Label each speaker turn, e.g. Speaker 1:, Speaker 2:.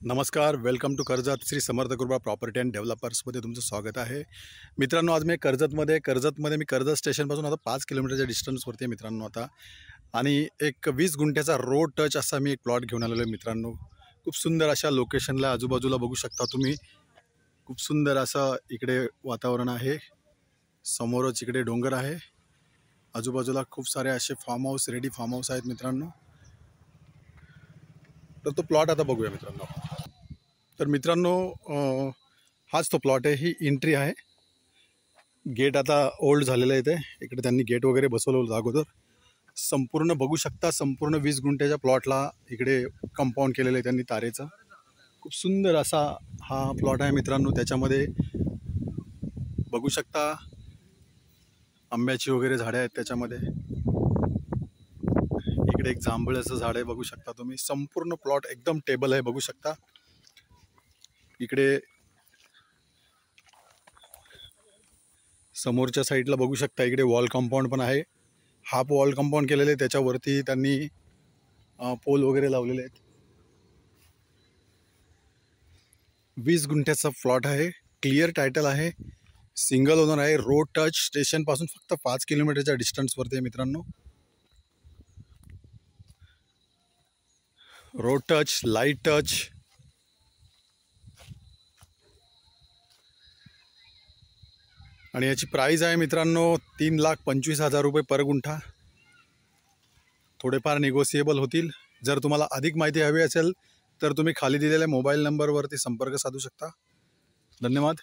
Speaker 1: नमस्कार, welcome to Karjat. Shri Samarth कृपा property and डेव्हलपर्समध्ये तुमचं स्वागत आहे. मित्रांनो, आज मी कर्जतमध्ये मी कर्जत स्टेशनपासून आता 5 किलोमीटरच्या डिस्टन्सवरती आहे मित्रांनो आता. आणि एक 20 गुंठ्याचा रोड टच असा मी एक प्लॉट घेऊन आलेलो आहे मित्रांनो. खूप सुंदर अशा लोकेशनला आजूबाजूला बघू शकता तुम्ही. खूप सुंदर असं इकडे वातावरण आहे. समोरच इकडे डोंगर आहे. आजूबाजूला खूप सारे असे रेडी फार्म हाऊस आहेत मित्रांनो. तर तो प्लॉट आता बघूया मित्रांनो. तर मित्रांनो, हाच तो प्लॉट आहे. ही एंट्री आहे. गेट आता ओल्ड झालेलं आहे. इकडे त्यांनी गेट वगैरे बसवलं होतं अगोदर. संपूर्ण बघू शकता, संपूर्ण 20 गुंठ्याच्या प्लॉटला इकडे कंपाऊंड केलेलं आहे त्यांनी तारेचं. खूप सुंदर असा हा प्लॉट आहे मित्रांनो. त्याच्यामध्ये बघू शकता आंब्याची वगैरे झाडे आहेत त्याच्यामध्ये. इकडे एक जांभळाचं झाड आहे बघू शकता तुम्ही. संपूर्ण प्लॉट एकदम टेबल आहे बघू शकता. इकडे समोरच्या साईडला बघू शकता इकडे वॉल कंपाऊंड पण आहे. हाफ वॉल कंपाऊंड केलेले आहे. त्याच्यावरती त्यांनी पोल वगैरे लावलेले आहेत. 20 गुंठ्याचा प्लॉट आहे. क्लिअर टायटल आहे. सिंगल ओनर आहे. रोड टच स्टेशनपासून फक्त 5 किलोमीटरच्या डिस्टन्सवरती आहे मित्रांनो. Road touch, light touch. आणि याची प्राईस आहे मित्रांनो 3,25,000 रुपये पर गुंठा. थोडेफार निगोसिएबल होतील. जर तुम्हाला अधिक माहिती हवी असेल तर तुम्ही खाली दिलेल्या मोबाईल नंबरवरती संपर्क साधू शकता. धन्यवाद.